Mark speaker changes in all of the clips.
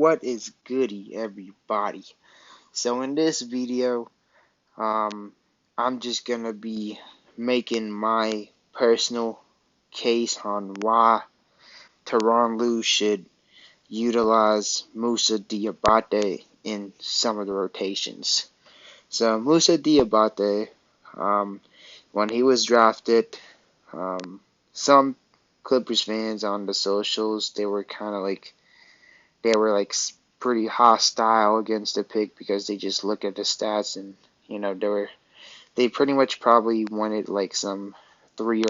Speaker 1: What is goody, everybody? So in this video, I'm just gonna be making my personal case on why Tyronn Lue should utilize Moussa Diabate in some of the rotations. So Moussa Diabate, when he was drafted, some Clippers fans on the socials, they were pretty hostile against the pick because they just look at the stats and they pretty much probably wanted like some 3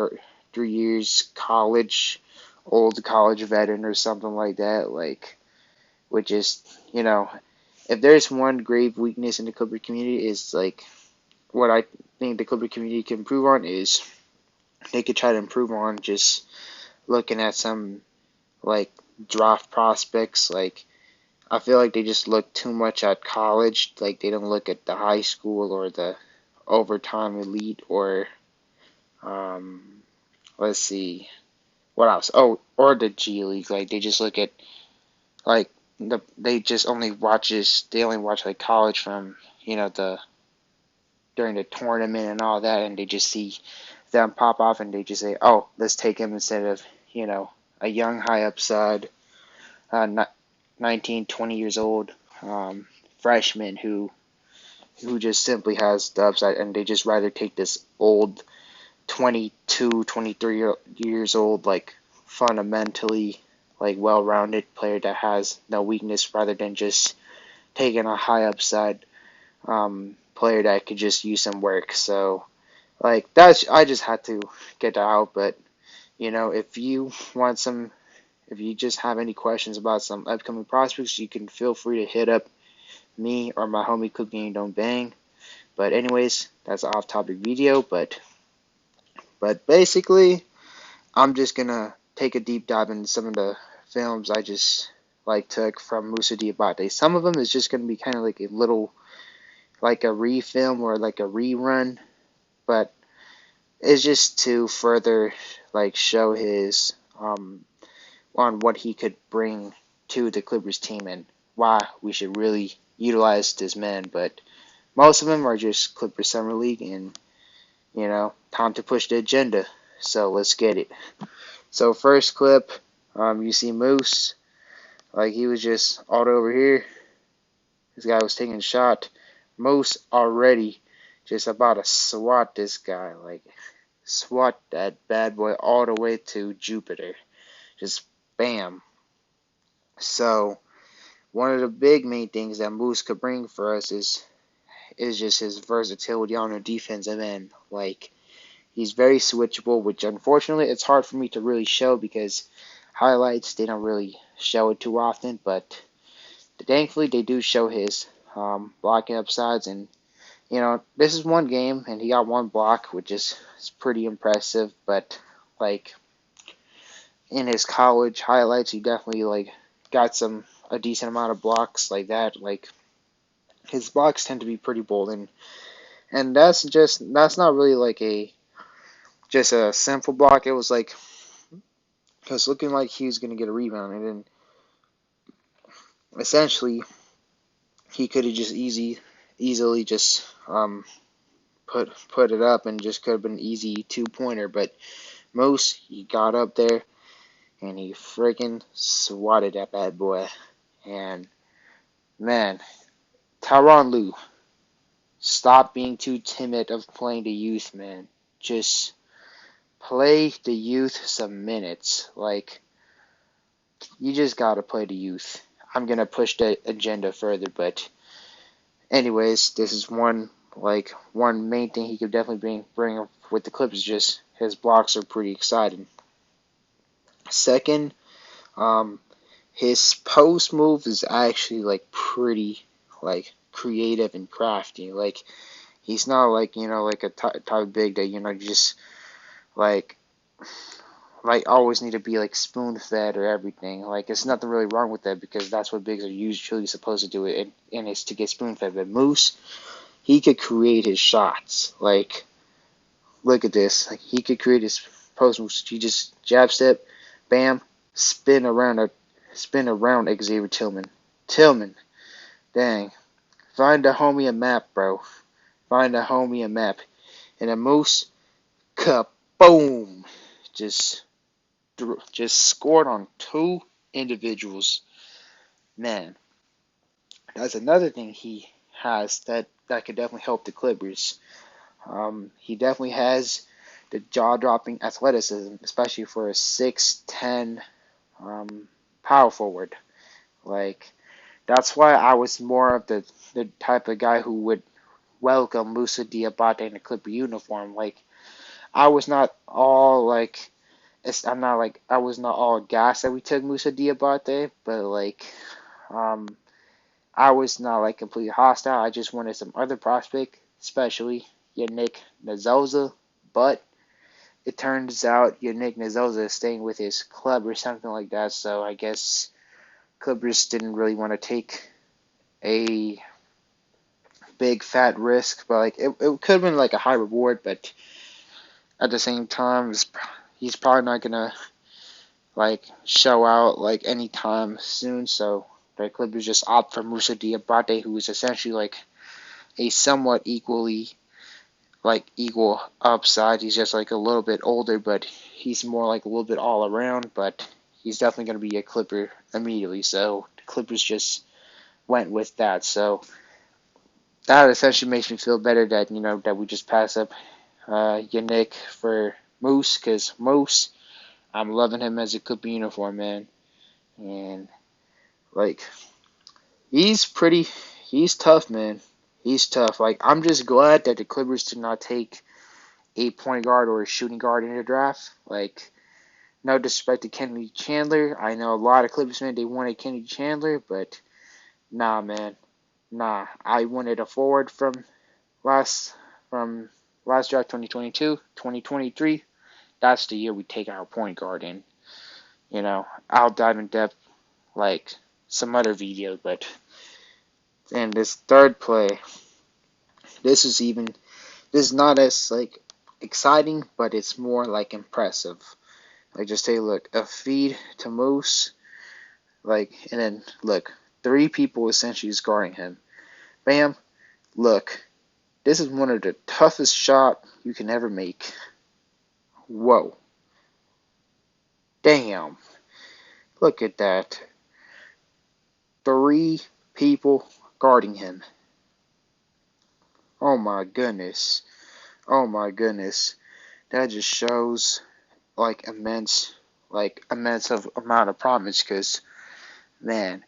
Speaker 1: years old college veteran or something like that, which is if there's one grave weakness in the Clipper community is what I think the Clipper community can improve on is they could try to improve on just looking at some draft prospects. I feel like they just look too much at college. They don't look at the high school or the overtime elite or let's see what else. Oh, or the G League. They just look at they only watch college from during the tournament and all that, and they just see them pop off and they just say, oh, let's take him instead of a young high upside 19, 20 years old freshman who just simply has the upside, and they just rather take this old 22, 23 years old, fundamentally, well-rounded player that has no weakness, rather than just taking a high upside player that could just use some work. So, I just had to get that out. But, if you just have any questions about some upcoming prospects, you can feel free to hit up me or my homie Cooking Don't Bang. But anyways, that's an off-topic video. But basically, I'm just gonna take a deep dive into some of the films I just took from Moussa Diabate. Some of them is just gonna be kind of like a little a refilm or a rerun, but it's just to further show his on what he could bring to the Clippers team and why we should really utilize this man. But most of them are just Clippers Summer League and time to push the agenda. So let's get it. So first clip, you see Moose, he was just all over here. This guy was taking a shot. Moose already just about to swat this guy, swat that bad boy all the way to Jupiter. Just bam. So one of the big main things that Moose could bring for us is just his versatility on the defensive end. He's very switchable, which unfortunately it's hard for me to really show because highlights, they don't really show it too often, but thankfully they do show his blocking upsides. And this is one game and he got one block, which is pretty impressive. But in his college highlights, he definitely got a decent amount of blocks like that. His blocks tend to be pretty bold, and that's not really just a simple block. It was because looking like he was gonna get a rebound, and then essentially he could have just easily just put it up and just could have been an easy 2-pointer. But Moose, he got up there and he freaking swatted that bad boy. And man, Tyronn Lue, stop being too timid of playing the youth, man. Just play the youth some minutes. You just gotta play the youth. I'm gonna push the agenda further, but anyways, this is one main thing he could definitely bring with the Clippers. Just his blocks are pretty exciting. Second, his post move is actually pretty creative and crafty. He's not a type of big that just always need to be spoon fed or everything. It's nothing really wrong with that because that's what bigs are usually supposed to do, and it's to get spoon fed. But Moose, he could create his shots. Look at this. He could create his post moves. He just jab step, bam, spin around Xavier Tillman. Tillman, dang. Find the homie a map, bro. Find the homie a map. And a Moose, kaboom! Just, just scored on two individuals. Man, that's another thing he has that could definitely help the Clippers. He definitely has the jaw-dropping athleticism, especially for a 6'10" power forward. Like, that's why I was more of the type of guy who would welcome Moussa Diabate in a Clipper uniform. Like, I was not all like, I was not all gassed that we took Moussa Diabate, but like, um, I was not like completely hostile. I just wanted some other prospect, especially Yannick Nazoza, but it turns out Yannick Nazoza is staying with his club or something like that. So I guess Clippers didn't really want to take a big fat risk, but like it could have been like a high reward, but at the same time, he's probably not gonna like show out like anytime soon. So the Clippers just opt for Moussa Diabate, who is essentially like a somewhat equal upside. He's just like a little bit older, but he's more like a little bit all around. But he's definitely going to be a Clipper immediately. So the Clippers just went with that. So that essentially makes me feel better that that we just pass up Yannick for Moose, because Moose, I'm loving him as a Clipper uniform, man. And like he's tough, man. He's tough. Like, I'm just glad that the Clippers did not take a point guard or a shooting guard in the draft. Like, no disrespect to Kennedy Chandler. I know a lot of Clippers fans, they wanted Kennedy Chandler, but nah, man. Nah. I wanted a forward last from last draft, 2022, 2023. That's the year we take our point guard in. I'll dive in depth like some other video, but in this third play, this is even this is not as like exciting, but it's more like impressive. Like, just take a look, a feed to Moose, like, and then look, three people essentially is guarding him. Bam, look, this is one of the toughest shot you can ever make. Whoa, damn, look at that, three people guarding him. Oh my goodness, oh my goodness, that just shows like immense of amount of promise, because man,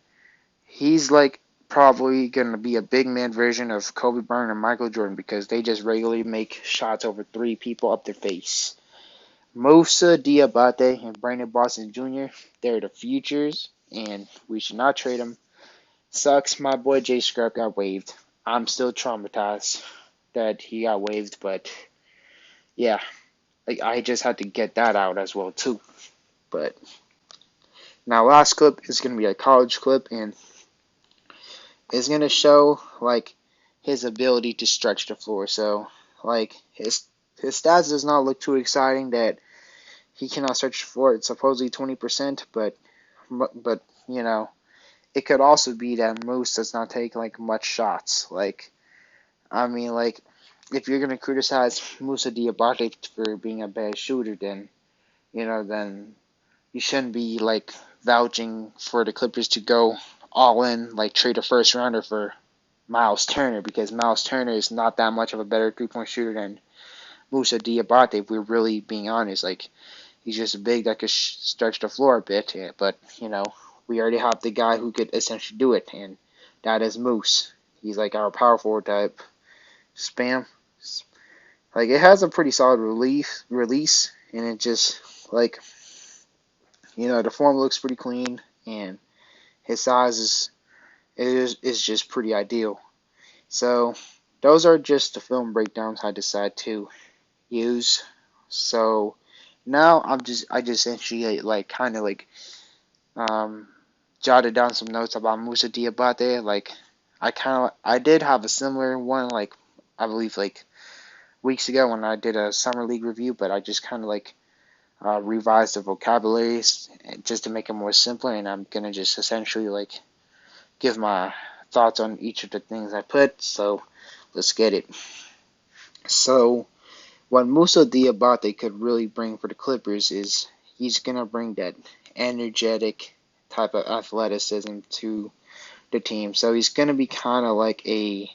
Speaker 1: he's like probably gonna be a big man version of Kobe Bryant and Michael Jordan, because they just regularly make shots over three people up their face. Moussa Diabate and Brandon Boston Jr., they're the futures, and we should not trade them. Sucks my boy Jay Scrub got waived. I'm still traumatized that he got waived, but yeah, like, I just had to get that out as well too. But now, last clip is gonna be a college clip, and it's gonna show like his ability to stretch the floor. So like his stats does not look too exciting that he cannot stretch the floor. It's supposedly 20%, but it could also be that Moose does not take like much shots. Like, I mean, like, if you're gonna criticize Moussa Diabate for being a bad shooter, then you shouldn't be like vouching for the Clippers to go all in, like trade a first rounder for Miles Turner, because Miles Turner is not that much of a better 3-point shooter than Moussa Diabate, if we're really being honest. Like, he's just big that could stretch the floor a bit, yeah, but we already have the guy who could essentially do it, and that is Moose. He's like our power forward type. Spam. Like, it has a pretty solid release, and it just like the form looks pretty clean, and his size is just pretty ideal. So those are just the film breakdowns I decided to use. So now I just essentially like kind of like jotted down some notes about Moussa Diabate. Like, I did have a similar one, like, I believe like weeks ago when I did a summer league review, but I just kind of like revised the vocabulary just to make it more simpler, and I'm gonna just essentially like give my thoughts on each of the things I put. So let's get it. So what Moussa Diabate could really bring for the Clippers is he's gonna bring that energetic type of athleticism to the team. So he's gonna be kind of like a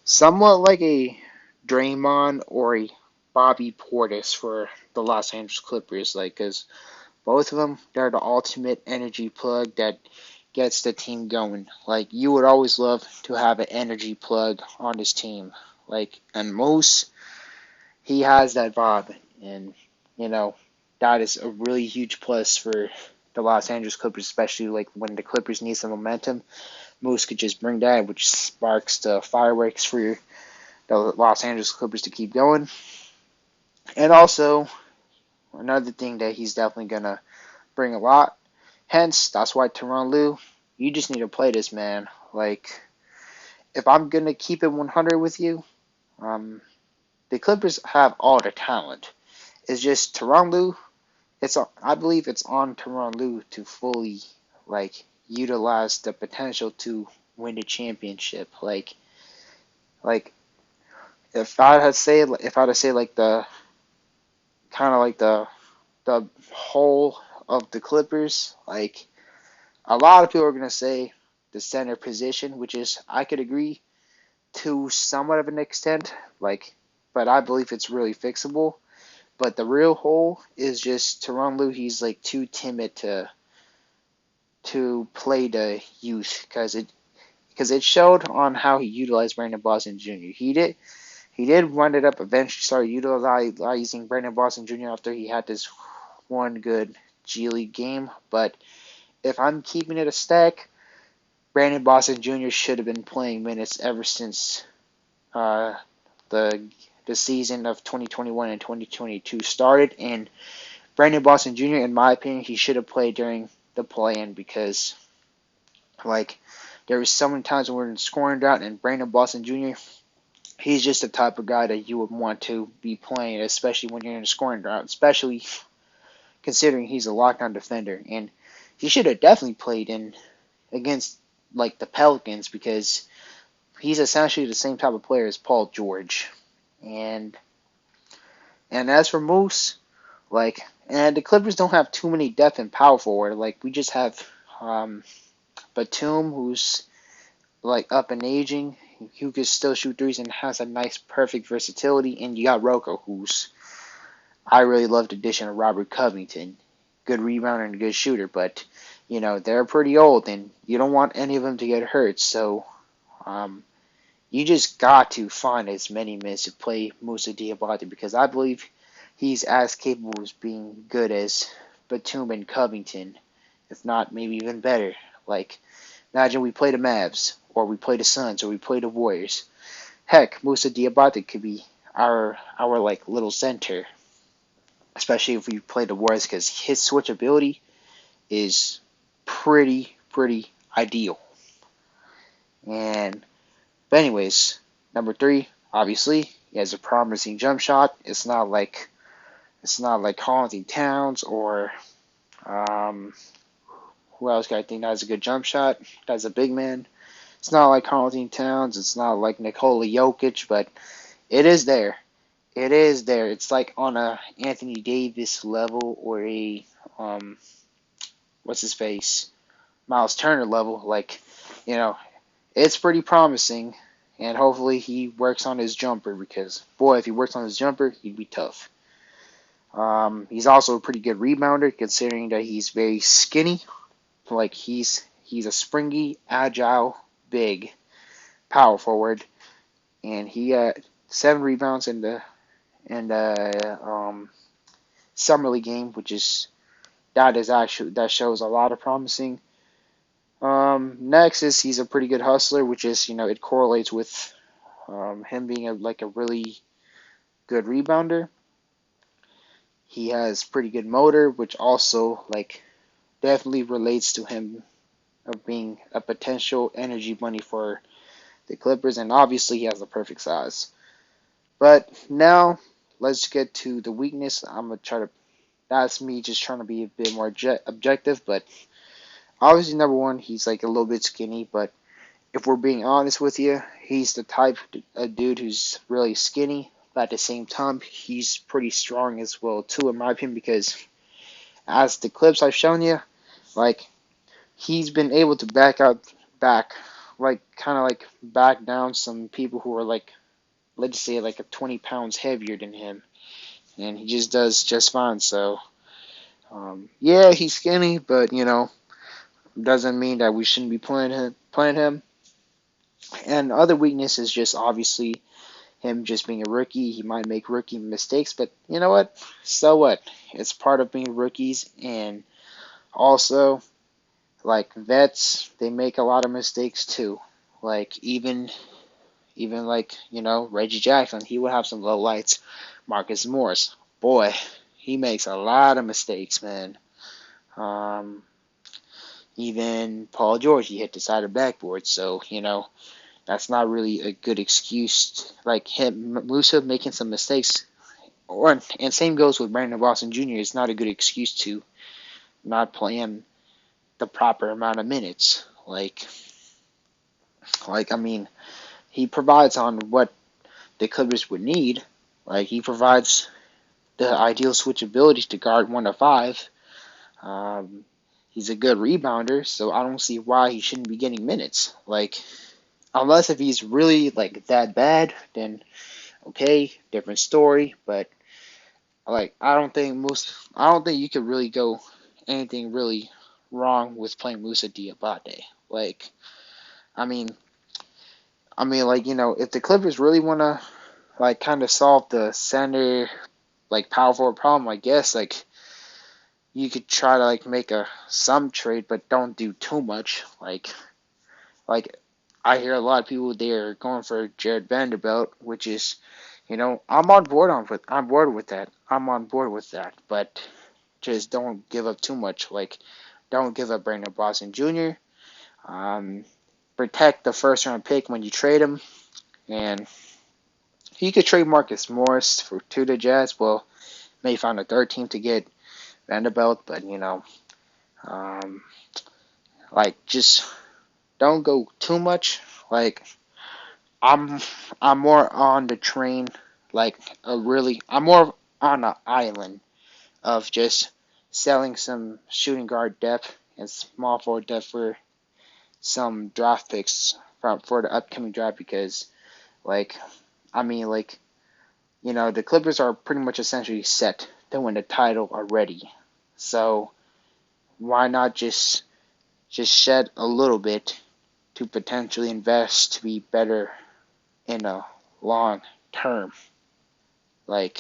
Speaker 1: somewhat like a Draymond or a Bobby Portis for the Los Angeles Clippers, like because both of them they're the ultimate energy plug that gets the team going. Like you would always love to have an energy plug on this team. Like and Moose, he has that vibe, and you know that is a really huge plus for the Los Angeles Clippers, especially like when the Clippers need some momentum. Moose could just bring that, which sparks the fireworks for the Los Angeles Clippers to keep going. And also, another thing that he's definitely going to bring a lot. Hence, that's why Tyronn Lue, you just need to play this man. Like, if I'm going to keep it 100 with you, the Clippers have all the talent. It's just Tyronn Lue, I believe it's on Tyronn Lue to fully, like, utilize the potential to win the championship. Like if I had to say like the kind of like the whole of the Clippers, like a lot of people are gonna say the center position, which is I could agree to somewhat of an extent, like, but I believe it's really fixable. But the real hole is just Tyronn Lue. He's like too timid to play the youth because it showed on how he utilized Brandon Boston Jr. He did wind it up eventually started utilizing Brandon Boston Jr. after he had this one good G League game. But if I'm keeping it a stack, Brandon Boston Jr. should have been playing minutes ever since uh, the season of 2021 and 2022 started. And Brandon Boston Jr., in my opinion, he should have played during the play-in because, like, there was so many times when we were in scoring drought, and Brandon Boston Jr., he's just the type of guy that you would want to be playing, especially when you're in a scoring drought, especially considering he's a lockdown defender. And he should have definitely played in against like the Pelicans because he's essentially the same type of player as Paul George. And and as for Moose, like and the Clippers don't have too many depth in power forward. Like we just have Batum, who's like up and aging, who can still shoot threes and has a nice, perfect versatility. And you got Rocco, who's I really love the addition of Robert Covington, good rebounder and a good shooter. But they're pretty old, and you don't want any of them to get hurt. So um, you just got to find as many minutes to play Moussa Diabate because I believe he's as capable as being good as Batum and Covington, if not maybe even better. Like imagine we play the Mavs, or we play the Suns, or we play the Warriors. Heck, Moussa Diabate could be our like little center, especially if we play the Warriors, because his switchability is pretty ideal. And but anyways, number 3, obviously, he has a promising jump shot. It's not like Carlton Towns or um, who else can I think that has a good jump shot? That's a big man. It's not like Carlton Towns. It's not like Nikola Jokic, but it is there. It is there. It's like on a Anthony Davis level or a what's his face, Miles Turner level. Like, it's pretty promising, and hopefully he works on his jumper because boy, if he works on his jumper, he'd be tough. He's also a pretty good rebounder considering that he's very skinny. Like he's a springy, agile, big power forward, and he got 7 rebounds in the summer league game, which is that shows a lot of promising. Next is he's a pretty good hustler, which is it correlates with him being a really good rebounder. He has pretty good motor, which also definitely relates to him of being a potential energy bunny for the Clippers, and obviously he has the perfect size. But now let's get to the weakness. I'm gonna try to. That's me just trying to be a bit more objective, but obviously number one, he's like a little bit skinny, but if we're being honest with you, he's the type of dude who's really skinny, but at the same time, he's pretty strong as well too, in my opinion, because as the clips I've shown you, like he's been able to back, like kind of like back down some people who are like, let's say like a 20 pounds heavier than him, and he just does just fine. So, yeah, he's skinny, but doesn't mean that we shouldn't be playing him. And other weakness is just obviously him just being a rookie. He might make rookie mistakes, but you know what? So what? It's part of being rookies, and also like vets, they make a lot of mistakes too. Like even like Reggie Jackson, he would have some low lights. Marcus Morris, boy, he makes a lot of mistakes, man. Um, Even Paul George, he hit the side of the backboard, so that's not really a good excuse. Like him, Musa making some mistakes, and same goes with Brandon Boston Jr. It's not a good excuse to not play him the proper amount of minutes. Like I mean, he provides on what the Clippers would need. Like he provides the ideal switchability to guard 1 to 5. Um, he's a good rebounder, so I don't see why he shouldn't be getting minutes. Like unless if he's really like that bad, then okay, different story. But like I don't think you could really go anything really wrong with playing Moussa Diabate. Like I mean like if the Clippers really want to like kind of solve the center like power forward problem, I guess like you could try to like make some trade, but don't do too much. Like I hear a lot of people they're going for Jared Vanderbilt, which is, I'm on board with that. I'm on board with that, but just don't give up too much. Like don't give up Brandon Boston Jr. Um, Protect the first round pick when you trade him, and you could trade Marcus Morris to the Jazz. Well, maybe find a third team to get Vanderbilt, but um, like just don't go too much. Like I'm I'm more on the train, like I'm more on an island of just selling some shooting guard depth and small forward depth for some draft picks for the upcoming draft because like like the Clippers are pretty much essentially set to win the title already. So why not just shed a little bit to potentially invest to be better in a long term? Like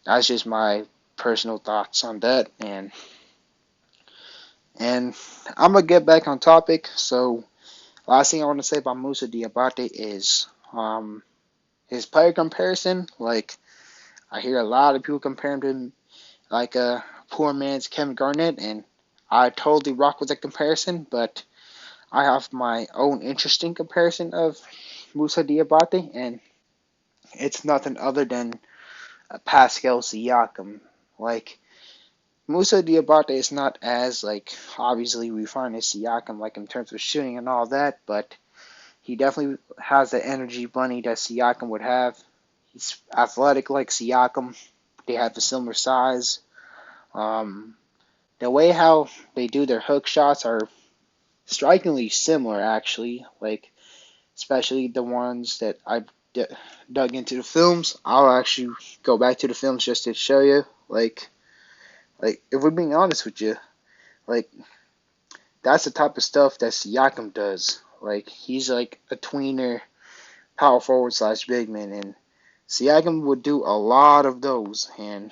Speaker 1: that's just my personal thoughts on that, and I'm gonna get back on topic. So last thing I want to say about Moussa Diabate is his player comparison. Like I hear a lot of people comparing him like a poor man's Kevin Garnett, and I totally rock with that comparison. But I have my own interesting comparison of Moussa Diabate, and it's nothing other than Pascal Siakam. Like Moussa Diabate is not as like obviously refined as Siakam, like in terms of shooting and all that, but he definitely has the energy bunny that Siakam would have. He's athletic like Siakam. They have a similar size. Um, the way how they do their hook shots are strikingly similar, actually. Like especially the ones that I've dug into the films. I'll actually go back to the films just to show you. Like if we're being honest with you, like that's the type of stuff that Siakam does. Like he's like a tweener, power forward slash big man, and Siakam would do a lot of those. And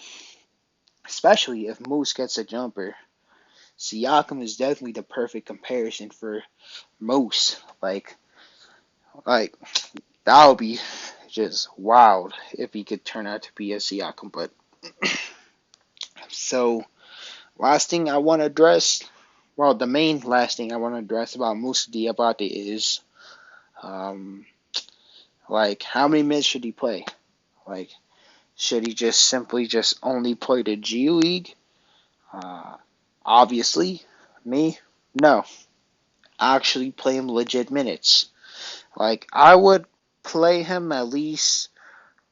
Speaker 1: especially if Moose gets a jumper, Siakam is definitely the perfect comparison for Moose. Like that would be just wild if he could turn out to be a Siakam. But so last thing I want to address, well, the main last thing I want to address about Moussa Diabate is, um, like, how many minutes should he play? Like, should he just simply only play the G League? Uh, Obviously, me. No, actually play him legit minutes. Like I would play him at least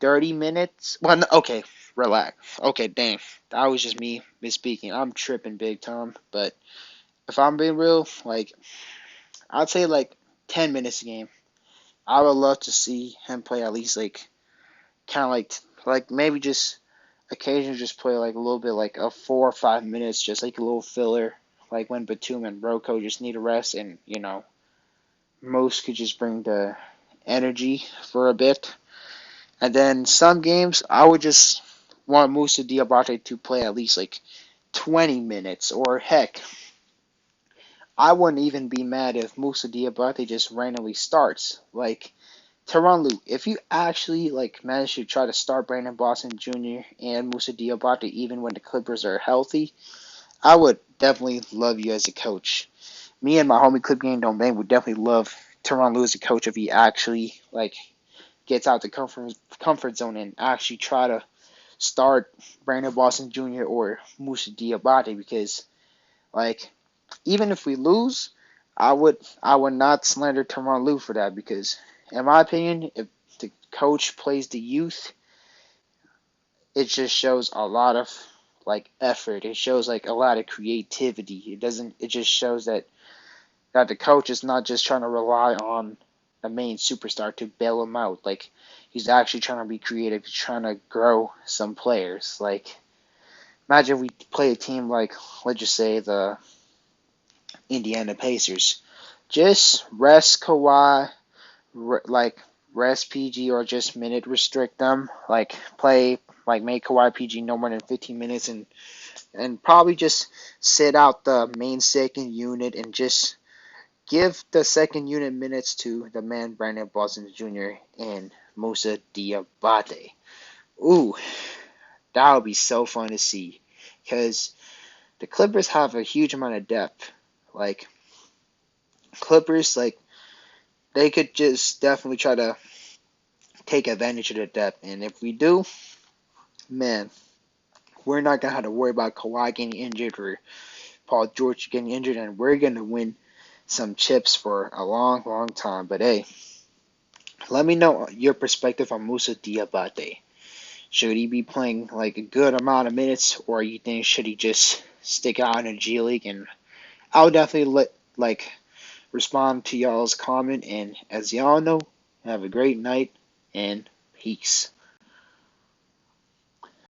Speaker 1: 30 minutes. Well, no, okay, relax. Okay, dang, that was just me misspeaking. I'm tripping big time. But if I'm being real, like I'd say like 10 minutes a game. I would love to see him play at least like kind of like maybe just occasionally just play like a little bit like a 4 or 5 minutes, just like a little filler, like when Batum and Rocco just need a rest, and most could just bring the energy for a bit. And then some games I would just want Moussa Diabate to play at least like 20 minutes, or heck, I wouldn't even be mad if Moussa Diabate just randomly starts. Like Tyronn Lue, if you actually like manage to try to start Brandon Boston Jr. and Moussa Diabate even when the Clippers are healthy, I would definitely love you as a coach. Me and my homie Clip Game Don't Bang would definitely love Tyronn Lue as a coach if he actually like gets out the comfort zone and actually try to start Brandon Boston Jr. or Moussa Diabate, because like even if we lose, I would not slander Tyronn Lue for that, because in my opinion, if the coach plays the youth, it just shows a lot of like effort. It shows like a lot of creativity. It just shows that the coach is not just trying to rely on the main superstar to bail him out. Like he's actually trying to be creative. He's trying to grow some players. Like imagine if we play a team like, let's just say, the Indiana Pacers. Just rest Kawhi, like rest PG, or just minute restrict them. Like play like make Kawhi PG no more than 15 minutes, and probably just sit out the main second unit and just give the second unit minutes to the man Brandon Boston Jr. and Moussa Diabate. Ooh, that would be so fun to see, because the Clippers have a huge amount of depth. Like Clippers, like they could just definitely try to take advantage of the depth, and if we do, man, we're not gonna have to worry about Kawhi getting injured or Paul George getting injured, and we're gonna win some chips for a long, long time. But hey, let me know your perspective on Moussa Diabate. Should he be playing like a good amount of minutes, or you think should he just stick out in the G League? And I'll definitely respond to y'all's comment. And as y'all know, have a great night and peace.